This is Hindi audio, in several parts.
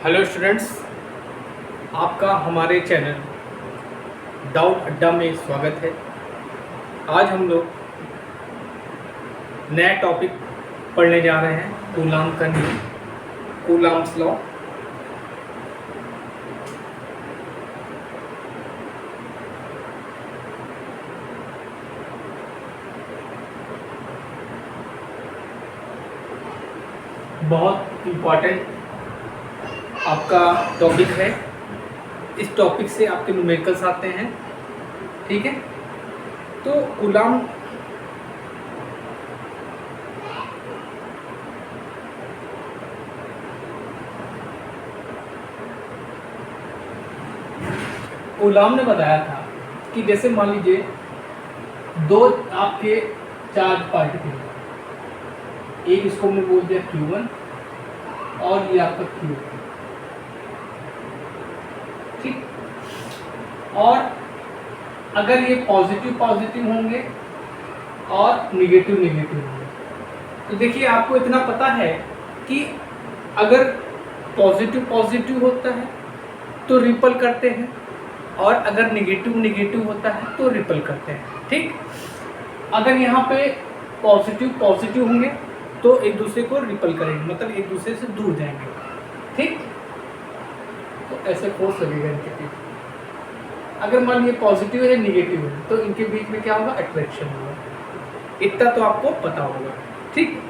हेलो स्टूडेंट्स, आपका हमारे चैनल डाउट अड्डा में स्वागत है। आज हम लोग नया टॉपिक पढ़ने जा रहे हैं, कूलाम का नियम, कूलाम्स लॉ। बहुत इम्पॉर्टेंट आपका टॉपिक है। इस टॉपिक से आपके न्यूमेरिकल्स आते हैं, ठीक है। तो कूलाम ने बताया था कि जैसे मान लीजिए दो आपके चार्ज पार्टिकल, एक इसको हमने बोल दिया Q1 और ये आपका Q2, ठीक। और अगर ये पॉजिटिव पॉजिटिव होंगे और निगेटिव निगेटिव होंगे, तो देखिए आपको इतना पता है कि अगर पॉजिटिव पॉजिटिव होता है तो रिपल करते हैं, और अगर निगेटिव निगेटिव होता है तो रिपल करते हैं, ठीक। अगर यहाँ पे पॉजिटिव पॉजिटिव होंगे तो एक दूसरे को रिपल करेंगे, मतलब एक दूसरे से दूर जाएंगे, ठीक। तो ऐसे फोर्स लगेगा इनके बीच। अगर मान लीजिए पॉजिटिव है निगेटिव है तो इनके बीच में क्या होगा, अट्रैक्शन होगा। इतना तो आपको पता होगा, ठीक।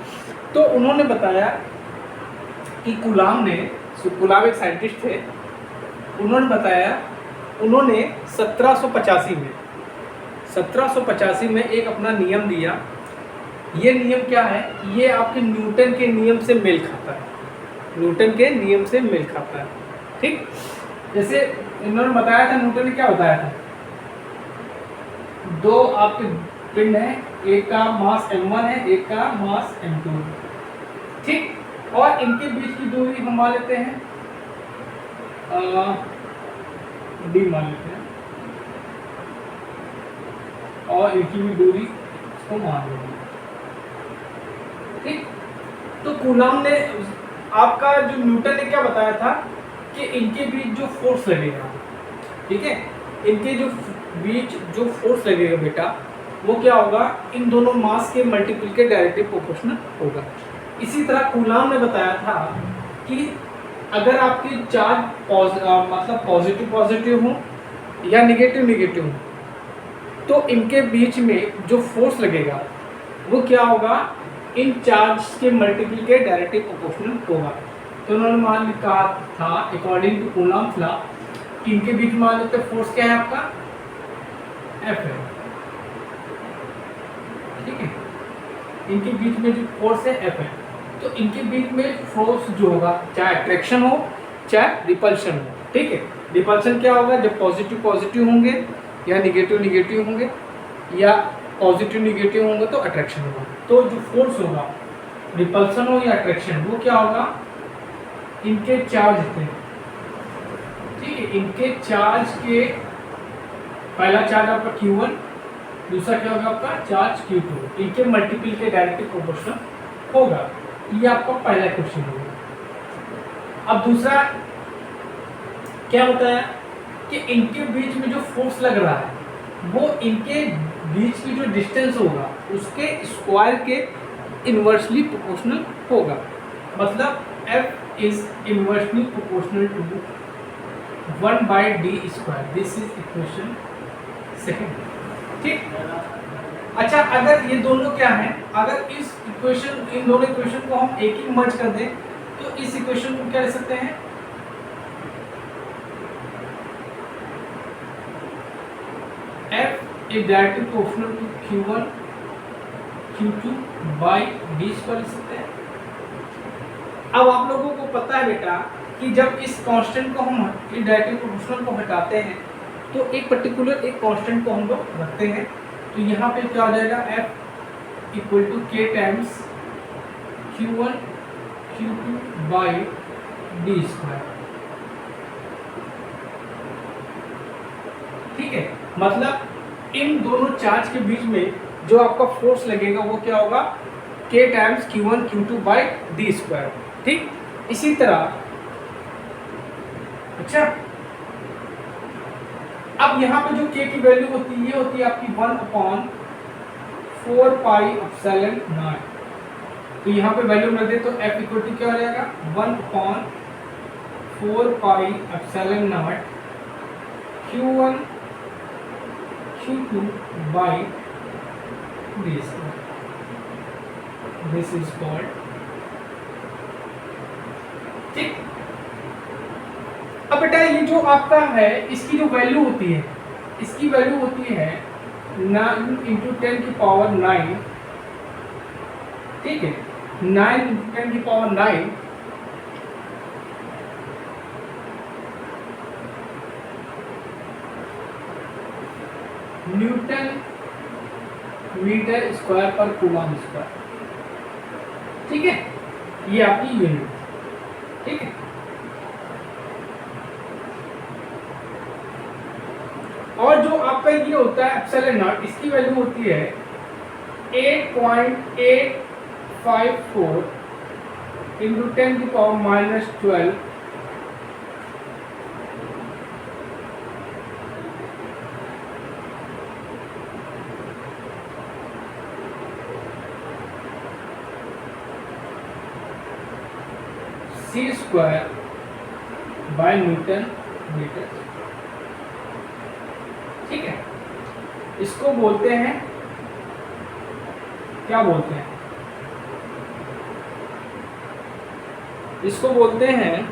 तो उन्होंने बताया कि कूलाम एक साइंटिस्ट थे, उन्होंने बताया, उन्होंने 1785 में एक अपना नियम दिया। ये नियम क्या है, ये आपके न्यूटन के नियम से मेल खाता है, न्यूटन के नियम से मेल खाता है, ठीक। जैसे इन्होंने बताया था, न्यूटन ने क्या बताया था, दो आपके पिंड हैं, एक का मास m1 है, एक का मास m2, ठीक। और इनके बीच की दूरी हम मान लेते हैं d मान लेते हैं, और इनकी भी दूरी इसको मान लेते हैं, ठीक। तो कूलाम ने, आपका जो न्यूटन ने क्या बताया था कि इनके बीच जो फोर्स लगेगा, ठीक है, इनके जो बीच जो फोर्स लगेगा बेटा, वो क्या होगा, इन दोनों मास के मल्टीपल के डायरेक्टली प्रोपोर्शनल होगा। इसी तरह कूलाम ने बताया था कि अगर आपकी चार्ज मतलब पॉजिटिव पॉजिटिव हो या निगेटिव निगेटिव हो, तो इनके बीच में जो फोर्स लगेगा वो क्या होगा, इन चार्ज के मल्टीपल के डायरेक्टली प्रोपोर्शनल होगा। तो उन्होंने मान कहा था, अकॉर्डिंग टू कूलाम्स लॉ, कि इनके बीच में मान लेते फोर्स क्या है आपका, F है, ठीक है। इनके बीच में जो फोर्स है F है, तो इनके बीच में फोर्स जो होगा, चाहे अट्रैक्शन हो चाहे रिपल्शन हो, ठीक है। रिपल्शन क्या होगा, जब पॉजिटिव पॉजिटिव होंगे या निगेटिव निगेटिव होंगे, या पॉजिटिव निगेटिव होंगे तो अट्रैक्शन होगा। तो जो फोर्स होगा, रिपल्शन हो या अट्रैक्शन, वो क्या होगा, इनके चार्ज थे, ठीक है। इनके चार्ज के, पहला चार्ज आपका Q1, दूसरा क्या होगा आपका चार्ज Q2, इनके मल्टीपल के डायरेक्टली प्रोपोर्शनल होगा। ये आपका पहला क्वेश्चन होगा। अब दूसरा क्या बताया कि इनके बीच में जो फोर्स लग रहा है वो इनके बीच की जो डिस्टेंस होगा उसके स्क्वायर के इन्वर्सली प्रोपोर्शनल होगा। मतलब F is inversely proportional to 1/d²। This is equation second, ठीक। अच्छा, अगर ये दोनों क्या है, अगर इस इक्वेशन, इन दोनों इक्वेशन को हम एक ही मर्ज कर दें तो इस इक्वेशन को क्या लिख सकते हैं, F is directly proportional to Q1 Q2/d² लिख सकते हैं। अब आप लोगों को पता है बेटा कि जब इस कांस्टेंट को हम डायरेक्टली प्रोपोर्शनल को हटाते हैं तो एक पर्टिकुलर एक कांस्टेंट को हम लोग रखते हैं, तो यहाँ पे क्या हो जाएगा, F equal to K times Q1 Q2/d², ठीक है। मतलब इन दोनों चार्ज के बीच में जो आपका फोर्स लगेगा वो क्या होगा, K टाइम्स Q1 Q2/d², ठीक। इसी तरह अच्छा, अब यहाँ पे जो k की वैल्यू होती है ये होती है आपकी 1/4 पाई एप्सिलॉन नॉट। तो यहाँ पे वैल्यू रख दे तो f इक्वल टू क्या हो जाएगा 1/4 pi epsilon not Q1 Q2 by this. This is called, ठीक। अब बेटा ये जो आपका है इसकी जो वैल्यू होती है, इसकी वैल्यू होती है 9 इंटू 10 की पावर 9, ठीक है, 9 इंटू 10 की पावर 9 न्यूटन मीटर स्क्वायर पर कूलम स्क्वायर, ठीक है, ये आपकी यूनिट, ठीक है। और जो आपका ये होता है एप्सिलॉन नॉट, इसकी वैल्यू होती है 8.854 इंटू 10 की power -12 C square by newton metre, ठीक है। इसको बोलते हैं, क्या बोलते हैं, इसको बोलते हैं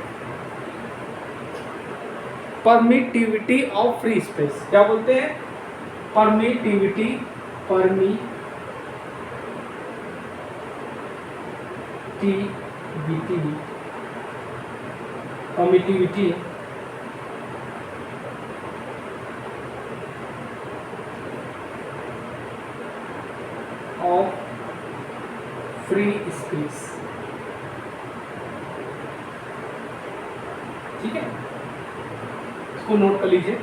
परमिटिविटी ऑफ फ्री स्पेस। क्या बोलते हैं, permittivity, permittivity of free space, ठीक है, इसको नोट कर लीजिए।